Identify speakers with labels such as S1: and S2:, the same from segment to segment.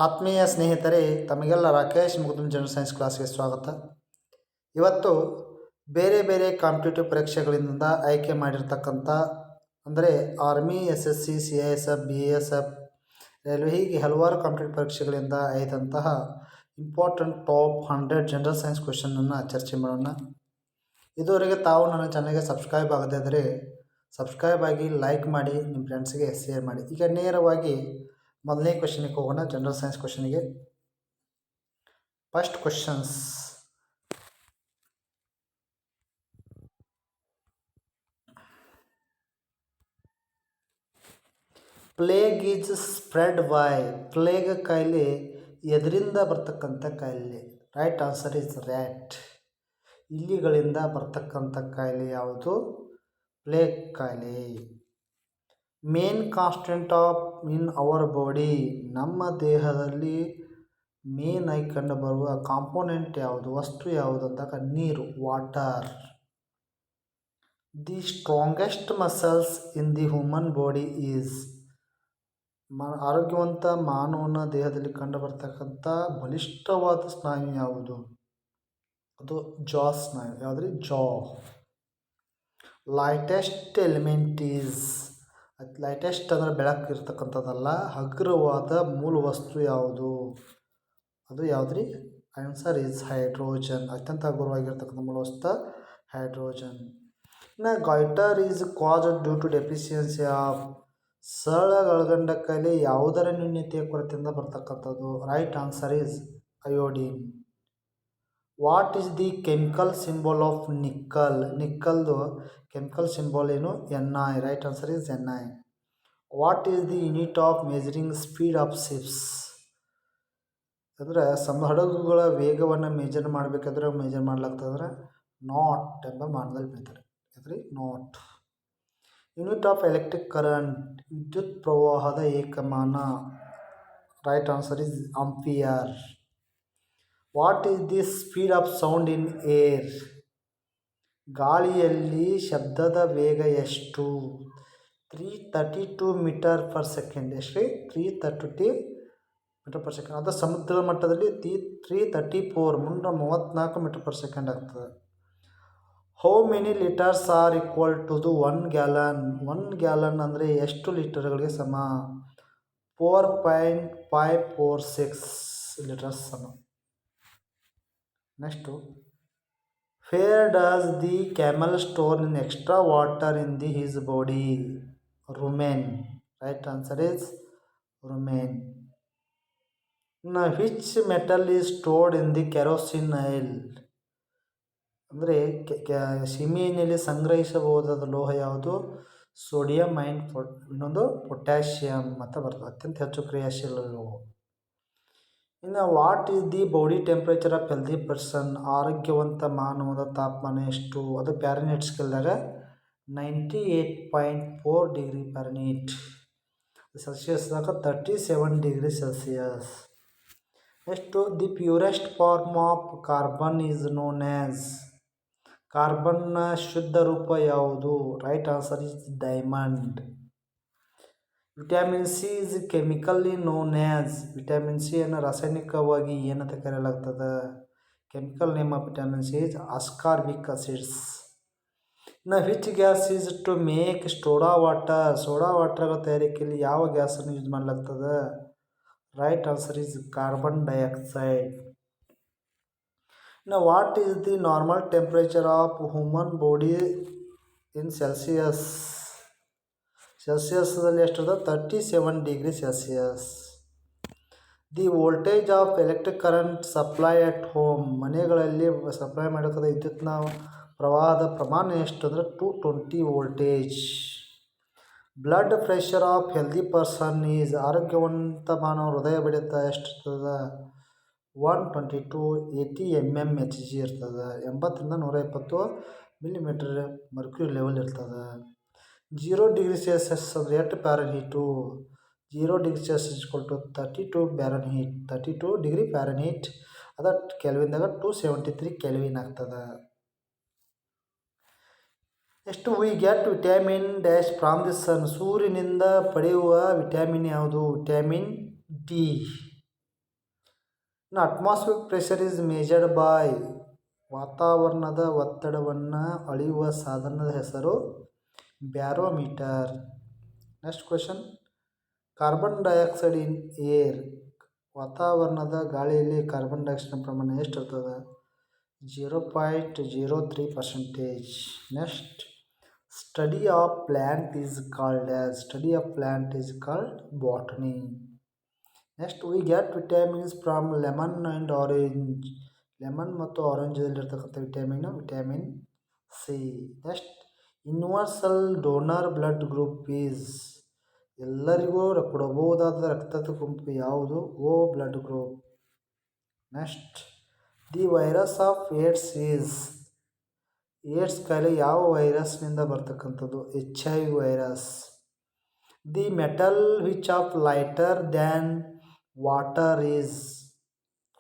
S1: ಆತ್ಮೀಯ ಸ್ನೇಹಿತರೆ, ತಮಗೆಲ್ಲ ರಾಕೇಶ್ ಮುಗ್ಧನ್ ಜನರಲ್ ಸೈನ್ಸ್ ಕ್ಲಾಸ್ಗೆ ಸ್ವಾಗತ. ಇವತ್ತು ಬೇರೆ ಬೇರೆ ಕಾಂಪಿಟೇಟಿವ್ ಪರೀಕ್ಷೆಗಳಿಂದ ಆಯ್ಕೆ ಮಾಡಿರ್ತಕ್ಕಂಥ ಅಂದರೆ army, SSC, CISF, BSF, railway ಹೀಗೆ ಹಲವಾರು ಕಾಂಪಿಟೇಟಿವ್ ಪರೀಕ್ಷೆಗಳಿಂದ ಆಯ್ದಂತಹ ಇಂಪಾರ್ಟೆಂಟ್ ಟಾಪ್ 100 ಜನರಲ್ ಸೈನ್ಸ್ ಕ್ವೆಶನನ್ನು ಚರ್ಚೆ ಮಾಡೋಣ. ಇದುವರೆಗೆ ತಾವು ನನ್ನ ಚಾನಲ್ಗೆ ಸಬ್ಸ್ಕ್ರೈಬ್ ಆಗದೇ ಇದ್ದರೆ ಸಬ್ಸ್ಕ್ರೈಬ್ ಆಗಿ, ಲೈಕ್ ಮಾಡಿ, ನಿಮ್ಮ ಫ್ರೆಂಡ್ಸ್ಗೆ ಶೇರ್ ಮಾಡಿ. ಈಗ ನೇರವಾಗಿ ಮೊದಲನೇ ಕ್ವೆಶನ್ಗೆ ಹೋಗೋಣ. ಜನರಲ್ ಸೈನ್ಸ್ ಕ್ವೆಶನ್ಗೆ first questions. Plague is spread by. Plague ಕಾಯಿಲೆ ಎದರಿಂದ ಬರ್ತಕ್ಕಂಥ ಕಾಯಿಲೆ? Right answer is rat. ಇಲಿಗಳಿಂದ ಬರ್ತಕ್ಕಂಥ ಕಾಯಿಲೆ ಯಾವುದು? ಪ್ಲೇಗ್ ಕಾಯಿಲೆ. Main constant of in our body. ನಮ್ಮ ದೇಹದಲ್ಲಿ ಮೇನ್ ಆಗಿ ಕಂಡು ಬರುವ ಕಾಂಪೋನೆಂಟ್ ಯಾವುದು, ವಸ್ತು ಯಾವುದು ಅಂದಾಗ ನೀರು, water. The strongest muscles in the human body is. ಆರೋಗ್ಯವಂತ ಮಾನವನ ದೇಹದಲ್ಲಿ ಕಂಡು ಬರ್ತಕ್ಕಂಥ ಬಲಿಷ್ಠವಾದ ಸ್ನಾಯು ಯಾವುದು? ಅದು ಜಾ ಸ್ನಾಯು. ಯಾವುದ್ರಿ? ಜಾ. Lightest element is. ಲೈಟೆಸ್ಟ್ ಅಂದರೆ ಬೆಳಕು ಇರ್ತಕ್ಕಂಥದ್ದಲ್ಲ, ಹಗುರವಾದ ಮೂಲ ವಸ್ತು ಯಾವುದು? ಅದು ಯಾವುದ್ರಿ? Answer is hydrogen. ಅತ್ಯಂತ ಹಗುರವಾಗಿರ್ತಕ್ಕಂಥ ಮೂಲ ವಸ್ತು ಹೈಡ್ರೋಜನ್. ಇನ್ನು goitre is caused due to deficiency of. ಸರಳಗೊಳಗಂಡ ಕಾಯಿಲೆ ಯಾವುದರ ನ್ಯೂನತೆಯ ಕೊರತೆಯಿಂದ ಬರ್ತಕ್ಕಂಥದ್ದು? Right answer is iodine. What is the chemical symbol of nickel? ನಿಕ್ಕಲ್ದು ಕೆಮಿಕಲ್ ಸಿಂಬಲ್ ಏನು? Ni. Right answer is Ni. What is the unit of measuring speed of ships? ಅಂದರೆ ಹಡಗುಗಳ ವೇಗವನ್ನು ಮೆಜರ್ ಮಾಡಬೇಕಾದ್ರೆ ಮೆಜರ್ ಮಾಡ್ಲಾಗ್ತದ್ರೆ ನಾಟ್ ಎಂಬ ಮಾನದಲ್ಲಿ ಬೀಳ್ತಾರೆ. ಯಾವ್ದ್ರಿ? Knot. Unit of electric current. ವಿದ್ಯುತ್ ಪ್ರವಾಹದ ಏಕಮಾನ. Right answer is ampere. What is the speed of sound in air? ಗಾಳಿಯಲ್ಲಿ ಶಬ್ದದ ವೇಗ ಎಷ್ಟು? 332 ಮೀಟರ್ ಪರ್ ಸೆಕೆಂಡ್. ಎಷ್ಟು? 332 ಮೀಟರ್ ಪರ್ ಸೆಕೆಂಡ್. ಅದು ಸಮುದ್ರದ ಮಟ್ಟದಲ್ಲಿ 334 ಮೀಟರ್ ಪರ್ ಸೆಕೆಂಡ್ ಆಗ್ತದೆ. How many litres are equal to to 1 gallon? 1 gallon ಅಂದರೆ ಎಷ್ಟು ಲೀಟರ್ಗಳಿಗೆ ಸಮ? 4.546 ಲೀಟರ್ಸ್ ಸಮ. Next, where does the camel store in extra water in the his body? Rumen. Right answer is rumen. Which metal is stored in the kerosene oil? ಅಂದರೆ ಸೀಮೆಎಣ್ಣೆಯಲ್ಲಿ ಸಂಗ್ರಹಿಸಬಹುದಾದ ಲೋಹ ಯಾವುದು? Sodium and ಇನ್ನೊಂದು potassium ಅಂತ ಬರ್ತದೆ. ಅತ್ಯಂತ ಹೆಚ್ಚು ಕ್ರಿಯಾಶೀಲ ಲೋಹ. ಇನ್ನು what is the body temperature of healthy person? ಆರೋಗ್ಯವಂತ ಮಾನವದ ತಾಪಮಾನ ಎಷ್ಟು? ಅದು ಫ್ಯಾರನ್ಹೀಟ್ ಸ್ಕೇಲ್ದಾಗ 98.4 ಡಿಗ್ರಿ ಫ್ಯಾರನ್ಹೀಟ್. ಸೆಲ್ಸಿಯಸ್ದಾಗ 37 ಡಿಗ್ರಿ ಸೆಲ್ಸಿಯಸ್. ಎಷ್ಟು? The purest form of carbon is known as. ಕಾರ್ಬನ್ನ ಶುದ್ಧ ರೂಪ ಯಾವುದು? Right answer is diamond. Vitamin C is chemically known as. Vitamin C ಅನ್ನು ರಾಸಾಯನಿಕವಾಗಿ ಏನಂತ ಕರೆಯಲಾಗ್ತದೆ? Chemical name of vitamin C is ascorbic acids. ಇನ್ನು which gas is to make soda water? Soda ವಾಟರ್ಗಳ ತಯಾರಿಕೆಯಲ್ಲಿ ಯಾವ ಗ್ಯಾಸನ್ನು ಯೂಸ್ ಮಾಡಲಾಗ್ತದೆ? Right answer is carbon dioxide. ಇನ್ನು what is the normal temperature of human body in Celsius? ಸೆಲ್ಸಿಯಸ್ದಲ್ಲಿ ಎಷ್ಟಿದೆ? 37 degree Celsius. The voltage of electric current supply at home. ಮನೆಗಳಲ್ಲಿ supply ಮಾಡಬೇಕಾದ ವಿದ್ಯುತ್ನ ಪ್ರವಾಹದ ಪ್ರಮಾಣ ಎಷ್ಟು ಅಂದರೆ 220 voltage. Blood pressure of healthy person is. ಆರೋಗ್ಯವಂತ ಮಾನವ ಹೃದಯ ಬಡಿತ ಎಷ್ಟಿರ್ತದೆ? 122/80 mmHg ಇರ್ತದೆ. 80ರಿಂದ 120 ಮಿಲಿಮೀಟರ್ ಮರ್ಕ್ಯೂರಿ ಲೆವೆಲ್ ಇರ್ತದೆ. 0 ಡಿಗ್ರಿ ಸೆಲ್ಸಿಯಸ್ ಅಂದರೆ ಎಷ್ಟು Fahrenheit? 0 degree Celsius = 32 degree Fahrenheit. ಅದು ಕೆಲ್ವಿನ್ದಾಗ 273 ಕೆಲ್ವಿನ್ ಆಗ್ತದೆ. Next, we get vitamin dash from the sun. ಸೂರ್ಯನಿಂದ ಪಡೆಯುವ ವಿಟಮಿನ್ ಯಾವುದು? Vitamin D. ಇನ್ನು atmosphere pressure is measured by ವಾತಾವರಣದ ಒತ್ತಡವನ್ನು ಅಳೆಯುವ ಸಾಧನದ ಹೆಸರು barometer. Next question, carbon dioxide in air, ವಾತಾವರಣದ ಗಾಳಿಯಲ್ಲಿ ಕಾರ್ಬನ್ ಡೈಆಕ್ಸೈಡ್ ಪ್ರಮಾಣ ಎಷ್ಟಿರ್ತದೆ? 0.03%. Next, study of plant is called as, study of plant is called botany. Next, we get vitamins from lemon and orange, lemon ಮತ್ತು ಆರೆಂಜಲ್ಲಿರ್ತಕ್ಕಂಥ vitamin C. Next, universal donor blood group is, ಎಲ್ಲರಿಗೂ ಕೊಡಬಹುದಾದ ರಕ್ತದ ಗುಂಪು ಯಾವುದು? O blood group. Next, the virus of AIDS is, AIDS ಕಾಯಿಲೆ ಯಾವ ವೈರಸ್ನಿಂದ ಬರ್ತಕ್ಕಂಥದ್ದು? HIV virus. The metal which of lighter than water is,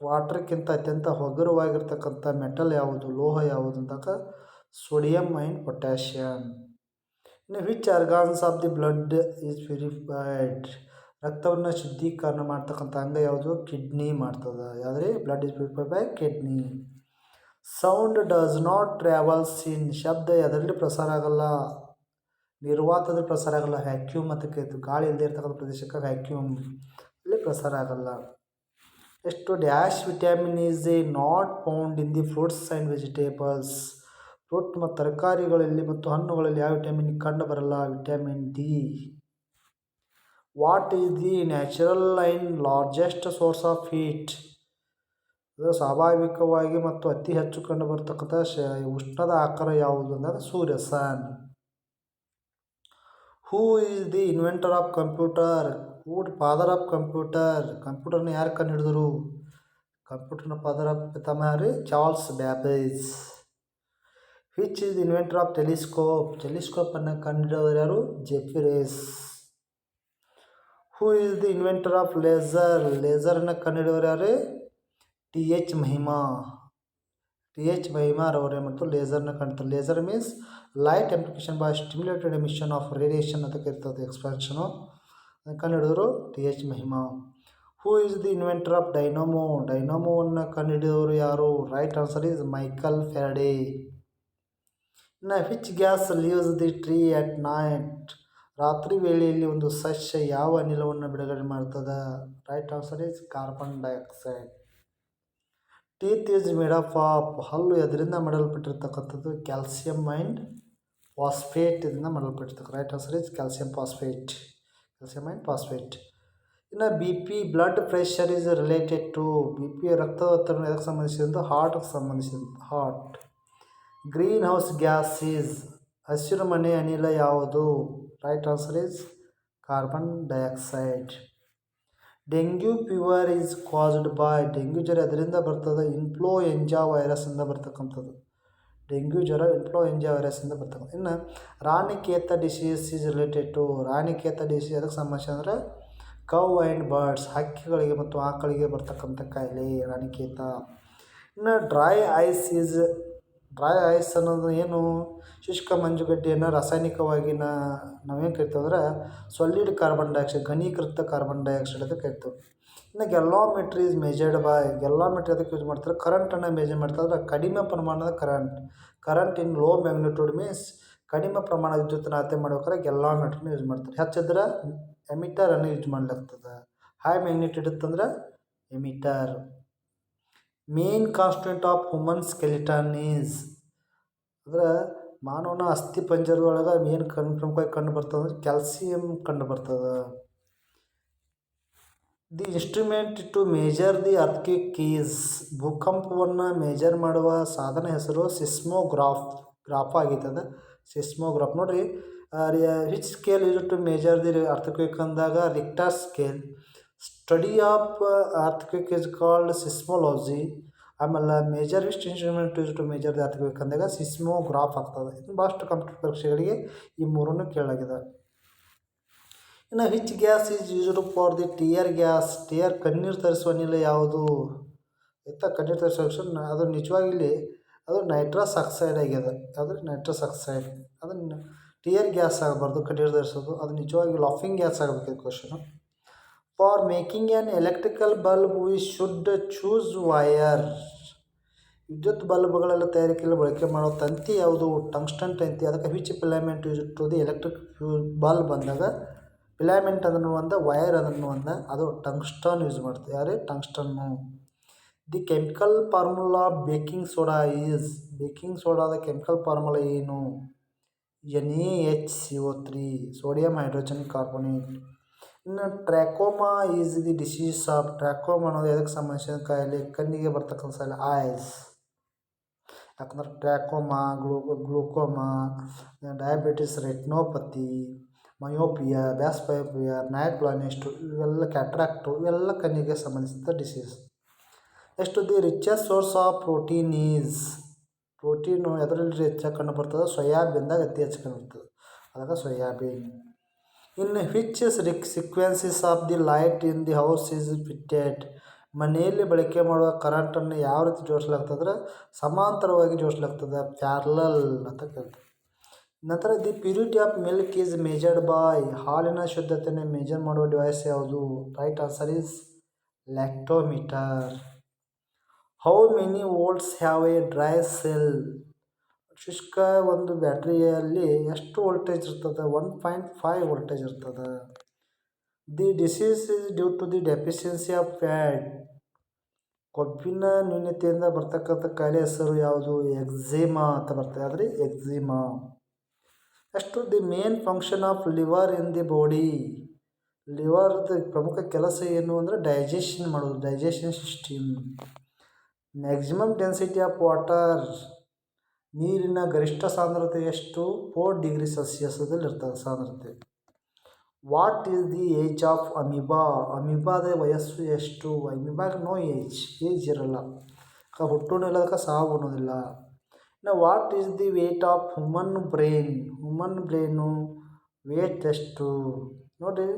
S1: ವಾಟರ್ಕ್ಕಿಂತ ಅತ್ಯಂತ ಹಗುರವಾಗಿರ್ತಕ್ಕಂಥ ಮೆಟಲ್ ಯಾವುದು, ಲೋಹ ಯಾವುದು ಅಂದಾಗ ಸೋಡಿಯಂ ಆ್ಯಂಡ್ ಪೊಟ್ಯಾಷಿಯಂ. ಇನ್ನು which organs of the blood is purified, ರಕ್ತವನ್ನು ಶುದ್ಧೀಕರಣ ಮಾಡ್ತಕ್ಕಂಥ ಅಂಗ ಯಾವುದು? ಕಿಡ್ನಿ ಮಾಡ್ತದೆ. ಯಾವುದ್ರಿ? Blood is purified by kidney. Sound does not travels in, ಶಬ್ದ ಅದರಲ್ಲಿ ಪ್ರಸಾರ ಆಗಲ್ಲ, ನಿರ್ವಾತದಲ್ಲಿ ಪ್ರಸಾರ ಆಗಲ್ಲ. ವ್ಯಾಕ್ಯೂಮ್ ಅಂತ ಕೇಳ್ತೀವಿ, ಗಾಳಿ ಇಲ್ಲದೆ ಇರ್ತಕ್ಕಂಥ ಪ್ರದೇಶಕ್ಕೆ ವ್ಯಾಕ್ಯೂಮ್ ಅಲ್ಲಿ ಪ್ರಸಾರ ಆಗಲ್ಲ. ಎಷ್ಟು dash vitamin is A not found in the fruits and vegetables, fruit ಮತ್ತು ತರಕಾರಿಗಳಲ್ಲಿ ಮತ್ತು ಹಣ್ಣುಗಳಲ್ಲಿ ಯಾವ ವಿಟಮಿನ್ ಕಂಡು ಬರಲ್ಲ? Vitamin D. What is the natural and largest source of heat, ಅದು ಸ್ವಾಭಾವಿಕವಾಗಿ ಮತ್ತು ಅತಿ ಹೆಚ್ಚು ಕಂಡು ಬರ್ತಕ್ಕಂಥ ಉಷ್ಣದ ಆಕಾರ ಯಾವುದು ಅಂದಾಗ ಸೂರ್ಯ, sun. Who is the inventor of computer, father of computer, ಕಂಪ್ಯೂಟರ್ನ ಯಾರು ಕಂಡು ಹಿಡಿದ್ರು? ಕಂಪ್ಯೂಟರ್ನ ಫಾದರ್ ಆಫ್ ಪಿತಾಮಹ ಯಾರು? Charles Babbage. Which is the inventor of telescope, ಟೆಲಿಸ್ಕೋಪನ್ನು ಕಂಡು ಹಿಡಿದವರು ಯಾರು? ಜೆಫಿರೆಸ್. Who is the inventor of laser, ಲೇಸರನ್ನು ಕಂಡು ಹಿಡಿದವರು ಯಾರು? TH ಮಹಿಮಾ. TH ಮಹಿಮಾರವರೇ ಮತ್ತು ಲೇಸರ್ನ ಕಂಡು, laser means light application by stimulated emission of radiation ಅಂತ ಕರೀತದೆ, ಎಕ್ಸ್ಪಾನ್ಷನು. ಅದನ್ನು ಕಂಡು ಹಿಡಿದವರು TH ಮಹಿಮಾ. Who is the inventor of dynamo, ಡೈನಮೋವನ್ನು ಕಂಡು ಹಿಡಿದವರು ಯಾರು? Right answer is Michael Faraday. ಇನ್ನು which gas leaves the tree at night, ರಾತ್ರಿ ವೇಳೆಯಲ್ಲಿ ಒಂದು ಸಸ್ಯ ಯಾವ ಅನಿಲವನ್ನು ಬಿಡುಗಡೆ ಮಾಡ್ತದೆ? Right answer is carbon dioxide. Teeth is made of, ಹಲ್ಲು ಎದರಿಂದ ಮಾಡಲ್ಪಟ್ಟಿರ್ತಕ್ಕಂಥದ್ದು? ಕ್ಯಾಲ್ಸಿಯಂ ಆ್ಯಂಡ್ ಫಾಸ್ಫೇಟ್ ಇದರಿಂದ ಮಾಡಲ್ಪಟ್ಟಿರ್ತಕ್ಕಂಥ. Right answer is calcium phosphate, calcium and phosphate. ಇನ್ನು BP blood pressure is related to, BP ರಕ್ತದ ಒತ್ತಡ ಎದಕ್ಕೆ ಸಂಬಂಧಿಸಿದಂಥ? ಹಾರ್ಟ್ಗೆ ಸಂಬಂಧಿಸಿದಂಥ, heart. Greenhouse gas is, ಹಸಿರು ಮನೆ ಅನಿಲ ಯಾವುದು? Right answer is carbon dioxide. Dengue fever is caused by, dengue ಜ್ವರ ಅದರಿಂದ ಬರ್ತದೆ? ಇನ್ಫ್ಲೂಯೆಂಜಾ ವೈರಸ್ಸಿಂದ ಬರ್ತಕ್ಕಂಥದ್ದು. ಡೆಂಗ್ಯೂ ಜ್ವರ ಇನ್ಫ್ಲೂಯೆಂಜಾ ವೈರಸ್ಸಿಂದ ಬರ್ತಕ್ಕಂಥ. ಇನ್ನು Ranikhet disease is related to, Ranikhet disease ಅದಕ್ಕೆ ಸಂಬಂಧಿಸಿ ಅಂದರೆ ಕೌ ಆ್ಯಂಡ್ ಬರ್ಡ್ಸ್, ಹಕ್ಕಿಗಳಿಗೆ ಮತ್ತು ಆಕಳಿಗೆ ಬರ್ತಕ್ಕಂಥ ಕಾಯಿಲೆ ರಾಣಿಕೇತ. ಇನ್ನು dry ice is, dry ice ಅನ್ನೋದು ಏನು? ಶುಷ್ಕ ಮಂಜುಗಡ್ಡೆಯನ್ನು ರಾಸಾಯನಿಕವಾಗಿ ನಾವೇನು ಕರಿತೀವಿ ಅಂದರೆ ಸಾಲಿಡ್ ಕಾರ್ಬನ್ ಡೈಆಕ್ಸೈಡ್, ಘನೀಕೃತ ಕಾರ್ಬನ್ ಡೈಆಕ್ಸೈಡ್ ಅಂತ ಕರಿತೀವಿ. ಇನ್ನು galvanometer is measured by, galvanometer ಅದಕ್ಕೆ ಯೂಸ್ ಮಾಡ್ತಾರೆ? ಕರೆಂಟನ್ನು ಮೆಜರ್ ಮಾಡ್ತಾರೆ, ಕಡಿಮೆ ಪ್ರಮಾಣದ current in low magnitude means ಕಡಿಮೆ ಪ್ರಮಾಣದ ವಿದ್ಯುತ್ತನ್ನು ಅಳತೆ ಮಾಡ್ಬೇಕಾದ್ರೆ ಗೆಲ್ಲೋಮೀಟ್ರನ್ನ ಯೂಸ್ ಮಾಡ್ತಾರೆ. ಹೆಚ್ಚಿದ್ರೆ ಎಮಿಟರನ್ನು ಯೂಸ್ ಮಾಡ್ಲಾಗ್ತದೆ. ಹೈ ಮ್ಯಾಗ್ನಿಟ್ಯೂಡ್ ಇತ್ತಂದ್ರೆ ammeter. Main constituent of human skeleton is, ಅಂದರೆ ಮಾನವನ ಅಸ್ಥಿ ಪಂಜರದೊಳಗೆ ಏನು ಪ್ರಮುಖವಾಗಿ ಕಂಡು ಬರ್ತದೆ ಅಂದರೆ ಕ್ಯಾಲ್ಸಿಯಂ ಕಂಡು ಬರ್ತದೆ. The instrument to measure the earthquake is, ಭೂಕಂಪವನ್ನು ಮೇಜರ್ ಮಾಡುವ ಸಾಧನ ಹೆಸರು ಸಿಸ್ಮೋಗ್ರಾಫ್ ಆಗಿರ್ತದೆ, ಸಿಸ್ಮೋಗ್ರಾಫ್. ನೋಡಿರಿ, which scale use to measure the earthquake ಅಂದಾಗ Richter scale. Study of earthquake is called seismology. ಆಮೇಲೆ measure which instrument use to measure the earthquake ಅಂದಾಗ seismograph ಆಗ್ತದೆ. ಇದು ಭಾಳಷ್ಟು ಕಂಪ್ಯೂಟರ್ ಪರೀಕ್ಷೆಗಳಿಗೆ ಈ ಮೂರನ್ನು ಕೇಳಲಾಗಿದೆ. ಇನ್ನು which gas is used for the tear gas, tear ಕಣ್ಣೀರು ತರಿಸುವ ಅನಿಲ ಯಾವುದು? ಕಣ್ಣೀರು ತರಿಸುವ ಅದು ನಿಜವಾಗಿ ಇಲ್ಲಿ ಅದು ನೈಟ್ರಸ್ ಆಕ್ಸೈಡ್ ಆಗಿದೆ. ಅದು ನೈಟ್ರಸ್ ಆಕ್ಸೈಡ್, ಅದನ್ನು ಟಿಯರ್ ಗ್ಯಾಸ್ ಆಗಬಾರ್ದು, ಕಣ್ಣೀರು ತರಿಸೋದು. ಅದು ನಿಜವಾಗಿ ಲಾಫಿಂಗ್ ಗ್ಯಾಸ್ ಆಗಬೇಕಿದೆ question. For making an electrical bulb we should choose wire. ವಿದ್ಯುತ್ ಬಲ್ಬ್ಗಳೆಲ್ಲ ತಯಾರಿಕೆಯಲ್ಲಿ ಬಳಕೆ ಮಾಡೋ ತಂತಿ ಯಾವುದು? ಟಂಗ್ಸ್ಟನ್ ತಂತಿ. ಅದಕ್ಕೆ which filament use to the electric bulb ಅಂದಾಗ ಫಿಲಾಮೆಂಟ್ ಅದನ್ನು ಒಂದ, ವೈರ್ ಅದನ್ನು ಒಂದ, ಅದು ಟಂಗ್ಸ್ಟನ್ ಯೂಸ್ ಮಾಡ್ತೀವಿ. ಯಾರೇ ಟಂಗ್ಸ್ಟನ್ನು. The chemical formula baking soda is. Baking ಸೋಡಾದ ಕೆಮಿಕಲ್ ಫಾರ್ಮುಲಾ ಏನು? NaHCO3, sodium hydrogen carbonate. ಇನ್ನು trachoma is the disease of. Trachoma ಅನ್ನೋದು ಎದಕ್ಕೆ ಸಂಬಂಧಿಸಿದ ಕಾಯಿಲೆ? ಕಣ್ಣಿಗೆ ಬರ್ತಕ್ಕಂಥ ಕಾಯಿಲೆ, ಐಸ್. ಯಾಕಂದ್ರೆ trachoma, glaucoma, diabetes retinopathy, myopia, presbyopia, night blindness, ಇವೆಲ್ಲ ಕ್ಯಾಟ್ರಾಕ್ಟು, ಇವೆಲ್ಲ ಕಣ್ಣಿಗೆ ಸಂಬಂಧಿಸಿದ disease. Next the richest source of protein is. Protein ಎದರಲ್ಲಿ ಹೆಚ್ಚಾಗಿ ಕಂಡು ಬರ್ತದೆ? ಸೋಯಾಬೀನ್ದಾಗ ಅತಿ ಹೆಚ್ಚು ಕಂಡು ಬರ್ತದೆ. ಅದಾಗ soybean. In which sequences of the light in the house is fitted. ಮನೆಯಲ್ಲಿ ಬಳಕೆ ಮಾಡುವ ಕರೆಂಟನ್ನು ಯಾವ ರೀತಿ ಜೋಡಿಸಲಾಗ್ತದ್ರೆ? ಸಮಾಂತರವಾಗಿ ಜೋಡಿಸಲಾಗ್ತದೆ, ಪ್ಯಾರಲಲ್ ಅಂತ ಕೇಳ್ತಾರೆ. ನಂತರ the purity of milk is measured by. ಹಾಲಿನ ಶುದ್ಧತೆಯನ್ನು ಮೆಜರ್ ಮಾಡುವ ಡಿವೈಸ್ ಯಾವುದು? Right answer is lactometer. How many volts have a dry cell. ಶುಷ್ಕ ಒಂದು ಬ್ಯಾಟ್ರಿಯಲ್ಲಿ ಎಷ್ಟು ವೋಲ್ಟೇಜ್ ಇರ್ತದೆ? 1.5 ವೋಲ್ಟೇಜ್ ಇರ್ತದೆ. The disease is due to the deficiency of fat. ಕೊಬ್ಬಿನ ನ್ಯೂನತೆಯಿಂದ ಬರ್ತಕ್ಕಂಥ ಕಾಯಿಲೆ ಹೆಸರು ಯಾವುದು? ಎಕ್ಸಿಮಾ ಅಂತ ಬರ್ತದೆ. ಆದರೆ eczema. Next the main function of liver in the body. ಲಿವರ್ದ ಪ್ರಮುಖ ಕೆಲಸ ಏನು ಅಂದರೆ ಡೈಜೆಷನ್ ಮಾಡೋದು, digestion system. Maximum density of water. ನೀರಿನ ಗರಿಷ್ಠ ಸಾಂದ್ರತೆ ಎಷ್ಟು? 4 ಡಿಗ್ರಿ ಸೆಲ್ಸಿಯಸ್ದಲ್ಲಿ ಇರ್ತದೆ ಸಾಂದ್ರತೆ. What is the age of amoeba. ಅಮೀಬಾದ ವಯಸ್ಸು ಎಷ್ಟು? ಅಮೀಬಾಗ ನೋ ಏಜ್ ಇರಲ್ಲ. ಹುಟ್ಟೂ ಇಲ್ಲದಕ್ಕೆ ಸಾವು ಅನ್ನೋದಿಲ್ಲ. ಇನ್ನು what is the weight of human brain. Human brain weight ಎಷ್ಟು? ನೋಡಿರಿ,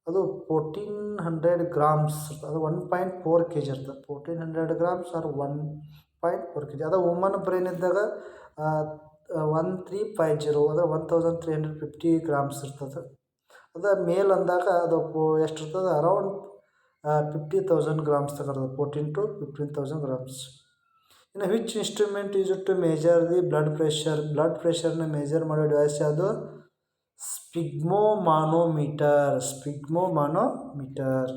S1: ಅದು 1400 ಗ್ರಾಮ್ಸ್. ಅದು 1.4 kg ಇರ್ತದೆ. 1400 ಗ್ರಾಮ್ಸ್ ಆರ್ 1.4 kg. ಅದು ವುಮನ್ ಬ್ರೈನ್ ಇದ್ದಾಗ 1350 ಅಂದರೆ 1350 ಗ್ರಾಮ್ಸ್ ಇರ್ತದೆ. ಅದು ಮೇಲ್ ಅಂದಾಗ ಅದು ಎಷ್ಟು ಇರ್ತದೆ? ಅರೌಂಡ್ 50,000 ಗ್ರಾಮ್ಸ್ ತಗೊಳ್ಳೋದು. 14 to 15,000 ಗ್ರಾಮ್ಸ್. ಇನ್ನು which instrument use to measure the blood pressure. Blood ಪ್ರೆಷರ್ನ ಮೇಜರ್ ಮಾಡೋ ಡಿವೈಸ್ ಯಾವುದು? ಸ್ಪಿಗ್ಮೋಮಾನೋಮೀಟರ್. ಸ್ಪಿಗ್ಮೋಮಾನೋಮೀಟರ್.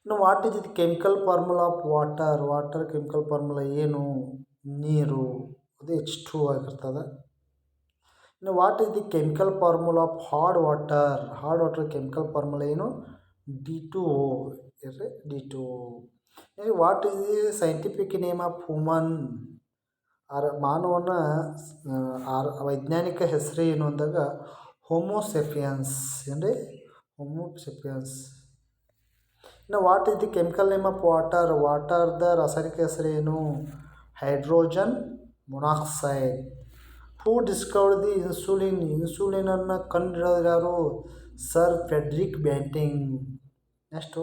S1: ಇನ್ನು what is the chemical formula of water. Water chemical formula ಏನು? ನೀರು. ಅದು H2 ಆಗಿರ್ತದೆ. ಇನ್ನು what is the chemical formula of hard water. Hard water chemical formula ಏನು? D2O. D2O. What is the scientific name of human. ಮಾನವನ ವೈಜ್ಞಾನಿಕ ಹೆಸರು ಏನು ಅಂದಾಗ ಹೋಮೋಸೆಪಿಯನ್ಸ್. ಏನ್ರಿ? ಹೋಮೋಸೆಪಿಯನ್ಸ್. ಇನ್ನು what is the chemical name of water. ವಾಟರ್ದ ರಾಸಾಯನಿಕ ಹೆಸರು ಏನು? Hydrogen monoxide. Who discovered the insulin. ಇನ್ಸುಲಿನನ್ನು ಕಂಡುಹಿಡಿದವರು ಯಾರು? Sir Frederick Banting. Next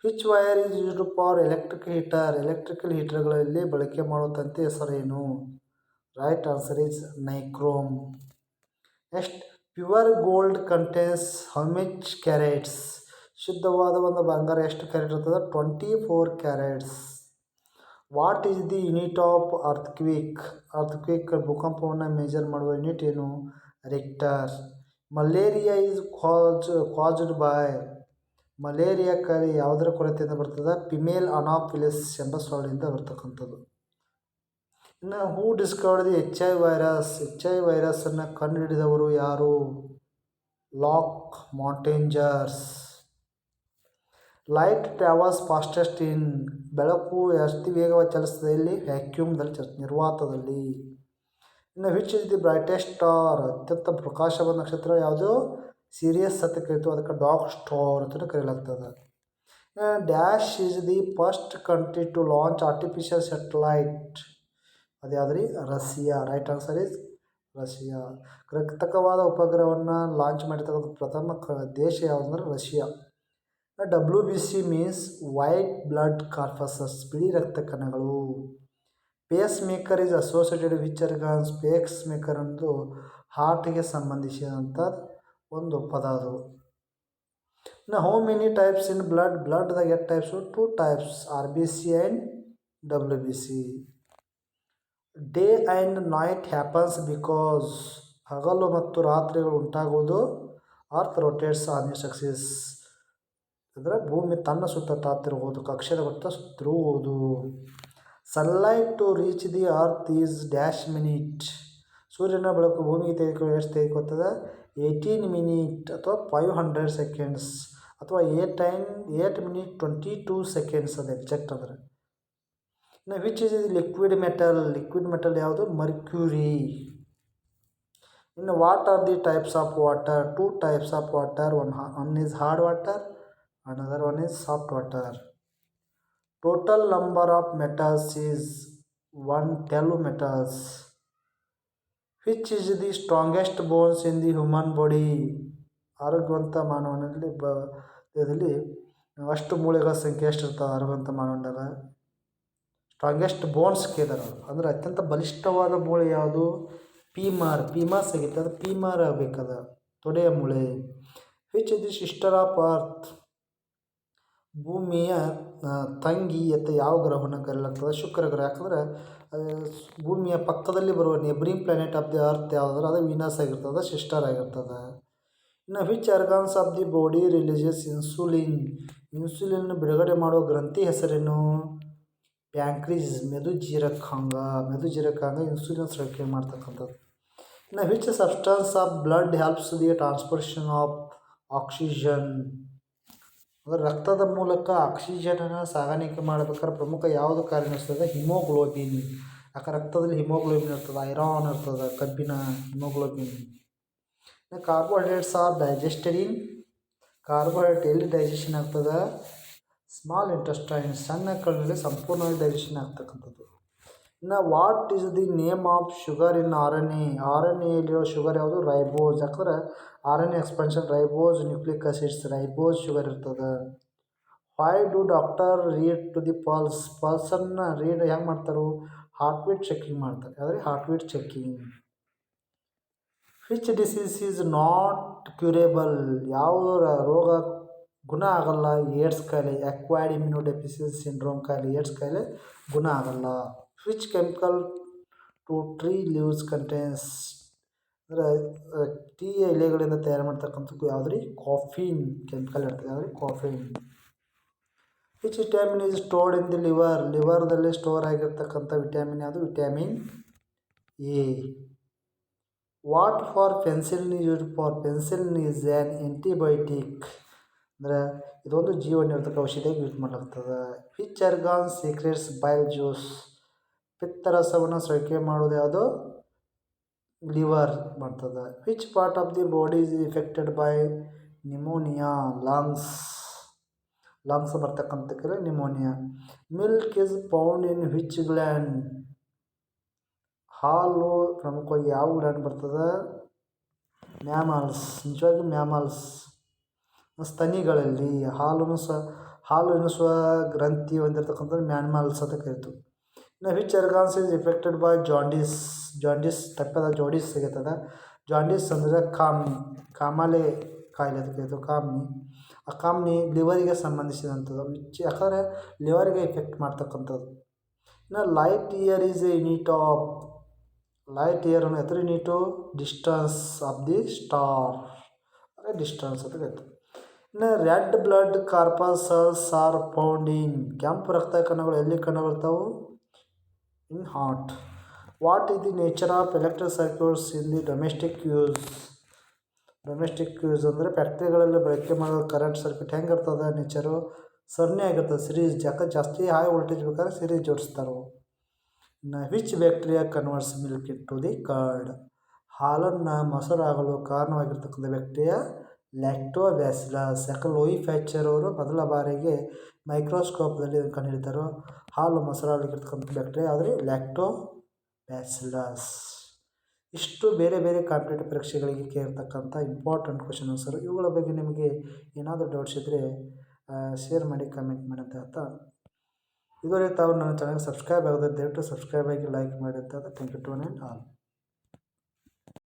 S1: which wire is used for electric heater. Electrical ಹೀಟರ್ಗಳಲ್ಲಿ ಬಳಕೆ ಮಾಡುವ ತಂತಿ ಹೆಸರೇನು? Right answer is nichrome. Next pure gold contains how much carats. ಶುದ್ಧವಾದ ಒಂದು ಬಂಗಾರ ಎಷ್ಟು ಕ್ಯಾರೆಟ್ ಇರ್ತದೆ? 24 carats. What is the unit of earthquake. Earthquake ಭೂಕಂಪವನ್ನು ಮೇಜರ್ ಮಾಡುವ ಯೂನಿಟ್ ಏನು? Richter. Malaria is caused by. Malaria ಕಾಯಿಲೆ ಯಾವುದರ ಕೊರತೆಯಿಂದ ಬರ್ತದೆ? ಫಿಮೇಲ್ ಅನಾಫಿಲಿಸ್ ಎಂಬ ಸೊಳ್ಳೆಯಿಂದ ಬರ್ತಕ್ಕಂಥದ್ದು. ಇನ್ನು who discovered the HIV virus. HIV ವೈರಸನ್ನು ಕಂಡುಹಿಡಿದವರು ಯಾರು? Luc Montagnier. Light travels fastest in. ಬೆಳಕು ಎಷ್ಟು ವೇಗವಾಗಿ ಚಲಿಸ್ತದೆ? ಇಲ್ಲಿ ವ್ಯಾಕ್ಯೂಮ್ದಲ್ಲಿ ಚಲಿಸ್ತದೆ, ನಿರ್ವಾತದಲ್ಲಿ. ಇನ್ನು which is the brightest star. ಅತ್ಯಂತ ಪ್ರಕಾಶವಾದ ನಕ್ಷತ್ರ ಯಾವುದು? ಸೀರಿಯಸ್ ಅಂತ ಕರಿತೀವಿ, ಅದಕ್ಕೆ ಡಾಗ್ ಸ್ಟಾರ್ ಅಂತ ಕರೆಯಲಾಗ್ತದೆ. Dash is the first country to launch artificial satellite. ಅದು ಯಾವ್ದು ರೀ? Russia. Right answer is Russia. ಕೃತಕವಾದ ಉಪಗ್ರಹವನ್ನು ಲಾಂಚ್ ಮಾಡಿರ್ತಕ್ಕಂಥ ಪ್ರಥಮ ದೇಶ ಯಾವುದಂದ್ರೆ Russia. WBC means white blood corpuscles, ಬಿಳಿ ರಕ್ತ ಕಣಗಳು. Pacemaker is associated which organs. Pacemaker ಅನ್ನೋದು ಹಾರ್ಟಿಗೆ ಸಂಬಂಧಿಸಿದಂಥ ಒಂದು ಪದ ಅದು. Now, how many types in blood? Blood the get types of two types, RBC and WBC. Day and night happens because ಹಗಲು ಮತ್ತು ರಾತ್ರಿಗಳು ಉಂಟಾಗುವುದು earth rotates on its axis, ಅಂದರೆ ಭೂಮಿ ತನ್ನ ಸುತ್ತ ತಿರುಗುವುದು, ಕಕ್ಷೆಯ ಸುತ್ತ ತಿರುಗುವುದು. Sunlight to reach the earth is dash minute. ಸೂರ್ಯನ ಬೆಳಕು ಭೂಮಿಗೆ ತೆಗೆದುಕೊಳ್ಳಿ ಎಷ್ಟು ತೆಗೆದುಕೊಳ್ತದೆ? 18 ಮಿನಿಟ್ ಅಥವಾ 500 ಸೆಕೆಂಡ್ಸ್ ಅಥವಾ 8 ಮಿನಿಟ್ 22 ಸೆಕೆಂಡ್ಸ್ ಅದು ಎಕ್ಸಾಕ್ಟ್ ಅಂದರೆ. ಇನ್ನು which is liquid metal? Liquid metal ಯಾವುದು? ಮರ್ಕ್ಯೂರಿ. ಇನ್ನು what are the types of water? 2 types of water. One is hard water, another one is soft water. Total number of metals is 112 metals. Which is the strongest bones in the human body? ಆರೋಗ್ಯವಂತ ಮಾನವನಲ್ಲಿ ದೇಹದಲ್ಲಿ ಅಷ್ಟು ಮೂಳೆಗಳ ಸಂಖ್ಯೆ ಎಷ್ಟಿರ್ತದೆ ಆರೋಗ್ಯವಂತ ಮಾನವನಾಗ? Strongest bones ಕೇಳಿದಾರೆ ಅವರು, ಅಂದರೆ ಅತ್ಯಂತ ಬಲಿಷ್ಠವಾದ ಮೂಳೆ ಯಾವುದು? ಪೀಮಾಸ್ ಆಗಿತ್ತು, ಅದು ಪೀಮಾರ್ ಆಗಬೇಕದ ತೊಡೆಯ ಮೂಳೆ. Which is the sister of earth? ಭೂಮಿಯ ತಂಗಿ ಅಂತ ಯಾವ ಗ್ರಹವನ್ನು ಕರೆಯಲಾಗ್ತದೆ? ಶುಕ್ರ ಗ್ರಹ. ಯಾಕಂದ್ರೆ ಭೂಮಿಯ ಪಕ್ಕದಲ್ಲಿ ಬರುವ neighbouring planet of the earth ಯಾವುದಂದ್ರೆ ಅದು ವೀನಸ್ ಆಗಿರ್ತದೆ, ಸಿಸ್ಟರ್ ಆಗಿರ್ತದೆ. ಇನ್ನು which organs of the body releases insulin? Insulin ಬಿಡುಗಡೆ ಮಾಡುವ ಗ್ರಂಥಿ ಹೆಸರೇನು? ಪ್ಯಾಂಕ್ರೀಸ್, ಮೆದುಜೀರಕಾಂಗ ಇನ್ಸುಲಿನ್ ಸ್ರವಿಕೆ ಮಾಡ್ತಕ್ಕಂಥದ್ದು. ಇನ್ನು which substance of blood helps the transportation of oxygen? ಅಂದರೆ ರಕ್ತದ ಮೂಲಕ ಆಕ್ಸಿಜನನ್ನು ಸಾಗಾಣಿಕೆ ಮಾಡಬೇಕಾದ್ರೆ ಪ್ರಮುಖ ಯಾವುದು ಕಾರ್ಯನಿರ್ವಹಿಸ್ತದೆ? ಹಿಮೋಗ್ಲೋಬಿನ್. ಯಾಕೆ ರಕ್ತದಲ್ಲಿ ಹಿಮೋಗ್ಲೋಬಿನ್ ಇರ್ತದೆ, ಐರಾನ್ ಇರ್ತದೆ, ಕಬ್ಬಿಣ haemoglobin. Carbohydrates are digested in? Carbohydrate ಎಲ್ಲಿ ಡೈಜೆಷನ್ ಆಗ್ತದೆ? ಸ್ಮಾಲ್ ಇಂಟೆಸ್ಟೈನ್, ಸಣ್ಣ ಕಣ್ಣಲ್ಲಿ ಸಂಪೂರ್ಣವಾಗಿ ಡೈಜೆಷನ್ ಆಗ್ತಕ್ಕಂಥದ್ದು. ಇನ್ನು what is the name of sugar in RNA? RNAಯಲ್ಲಿರೋ ಶುಗರ್ ಯಾವುದು? ರೈಬೋಸ್. ಯಾಕಂದ್ರೆ RNA expansion ribose nucleic acids, ribose sugar ಇರ್ತದೆ. Why do doctor read to the pulse? ಪಲ್ಸನ್ನು ರೀಡ್ ಹೆಂಗೆ ಮಾಡ್ತಾರೆ? ಹಾರ್ಟ್ ಬೀಟ್ ಚೆಕಿಂಗ್ ಮಾಡ್ತಾರೆ. ಆದರೆ heartbeat checking. Which disease is not curable? ಯಾವ ರೋಗ ಗುಣ ಆಗಲ್ಲ? ಏಡ್ಸ್ ಕಾಯಿಲೆ, ಅಕ್ವೈರ್ಡ್ ಇಮ್ಯುನೋಡೆಫಿಷಿಯನ್ಸಿ ಸಿಂಡ್ರೋಮ್ ಕಾಯಿಲೆ, ಏಡ್ಸ್ ಕಾಯಿಲೆ ಗುಣ ಆಗಲ್ಲ. Which chemical to tree leaves contains? ಅಂದರೆ ಟೀಯ ಎಲೆಗಳಿಂದ ತಯಾರು ಮಾಡ್ತಕ್ಕಂಥದ್ದು ಯಾವುದ್ರಿ? ಕಾಫಿನ್ ಕೆಮಿಕಲ್ ಇರ್ತದೆ. ಯಾವುದ್ರಿ? Caffeine. Which vitamin is stored in the liver? ಲಿವರ್ದಲ್ಲಿ ಸ್ಟೋರ್ ಆಗಿರ್ತಕ್ಕಂಥ ವಿಟಮಿನ್ ಯಾವುದು? Vitamin A. What for penicillin used for? Penicillin is an antibiotic, ಅಂದರೆ ಇದೊಂದು ಜೀವನಿರ್ತಕ ಔಷಧಿಯಾಗಿ ಯೂಸ್ ಮಾಡಲಾಗ್ತದೆ. Which organ secretes bile juice? ಪಿತ್ತರಸವನ್ನು ಸ್ರವಿಕೆ ಮಾಡೋದು ಯಾವುದು? ಲಿವರ್ ಮಾಡ್ತದೆ. Which part of the body is affected by pneumonia? Lungs ಬರ್ತಕ್ಕಂಥಕ್ಕೆ pneumonia. Milk is found in which gland? ಹಾಲು ಪ್ರಮುಖವಾಗಿ ಯಾವ ಗ್ಲ್ಯಾಂಡ್ ಬರ್ತದೆ? ಮ್ಯಾಮಲ್ಸ್. ನಿಜವಾಗಿ ಮ್ಯಾಮಲ್ಸ್ ಸ್ತನಿಗಳಲ್ಲಿ ಹಾಲು ಎನಿಸುವ ಗ್ರಂಥಿ ಹೊಂದಿರತಕ್ಕಂಥದ್ದು ಮ್ಯಾಮಲ್ಸ್ ಅಂತ ಕರಿತು. ಇನ್ನು which organs is affected by jaundice ತಪ್ಪದ ಜಾಂಡೀಸ್ ಸಿಗುತ್ತದೆ. ಜಾಂಡೀಸ್ ಅಂದರೆ ಕಾಮಾಲೆ ಕಾಯಿಲೆ ಅಂತ ಕರಿತು, ಆ ಕಾಮ್ನಿ ಲಿವರಿಗೆ ಸಂಬಂಧಿಸಿದಂಥದ್ದು. ಯಾಕಂದರೆ ಲಿವರಿಗೆ ಎಫೆಕ್ಟ್ ಮಾಡ್ತಕ್ಕಂಥದ್ದು. ಇನ್ನು light year is a unit of? Light year ಅನ್ನೋ ಎತ್ತರ unit? Distance of the star, distance ಅಂತ ಕರಿತು. ಇನ್ನು red blood corpuscles are found in? ಕೆಂಪು ರಕ್ತ ಕಣಗಳು ಎಲ್ಲಿ ಕಂಡುಬರ್ತಾವೆ? In heart. What is the nature of electric circuits in the domestic use? Domestic use ಅಂದರೆ ಫ್ಯಾಕ್ಟ್ರಿಗಳಲ್ಲಿ ಬಳಕೆ ಮಾಡೋ ಕರೆಂಟ್ ಸರ್ಕ್ಯೂಟ್ ಹೆಂಗಿರ್ತದೆ? ನೇಚರು ಸರಣಿ ಆಗಿರ್ತದೆ, ಸಿರೀಸ್. ಜಾಸ್ತಿ ಹೈ ವೋಲ್ಟೇಜ್ ಬೇಕಾದ್ರೆ ಸಿರೀಸ್ ಜೋಡಿಸ್ತಾರೆ. ಇನ್ನು which bacteria converts milk into the curd? ಹಾಲನ್ನು ಮೊಸರಾಗಲು ಕಾರಣವಾಗಿರ್ತಕ್ಕಂಥ ಬ್ಯಾಕ್ಟೀರಿಯಾ ಲ್ಯಾಕ್ಟೋಬ್ಯಾಸಿಲಸ್. ಯಾಕಂದ್ರೆ ಲೂಯಿ ಪ್ಯಾಶ್ಚರ್ ಅವರು ಮೊದಲ ಬಾರಿಗೆ ಮೈಕ್ರೋಸ್ಕೋಪ್ದಲ್ಲಿ ಕಂಡುಹಿಡಿತಾರೋ ಹಾಲು ಮೊಸರಾಗಲಿಕ್ಕಿರ್ತಕ್ಕಂಥ ಬ್ಯಾಕ್ಟೀರಿಯಾ ಆದರೆ ಲ್ಯಾಕ್ಟೋಬ್ಯಾಸಿಲಸ್. ಇಷ್ಟು ಬೇರೆ ಬೇರೆ ಕಾಂಪಿಟೇಟಿವ್ ಪರೀಕ್ಷೆಗಳಿಗೆ ಕೇಳಿರ್ತಕ್ಕಂಥ ಇಂಪಾರ್ಟೆಂಟ್ ಕ್ವಶನ್ ಆನ್ಸರ್. ಇವುಗಳ ಬಗ್ಗೆ ನಿಮಗೆ ಏನಾದರೂ ಡೌಟ್ಸ್ ಇದ್ದರೆ ಶೇರ್ ಮಾಡಿ, ಕಮೆಂಟ್ ಮಾಡಿ ಅಂತ ಹೇಳ್ತಾ, ಇದುವರೆಗೆ ತಾವು ನನ್ನ ಚಾನಲ್ಗೆ ಸಬ್ಸ್ಕ್ರೈಬ್ ಆಗೋದು ದಯವಿಟ್ಟು ಸಬ್ಸ್ಕ್ರೈಬ್ ಆಗಿ ಲೈಕ್ ಮಾಡಿ ಅಂತ. Thank you to one and all.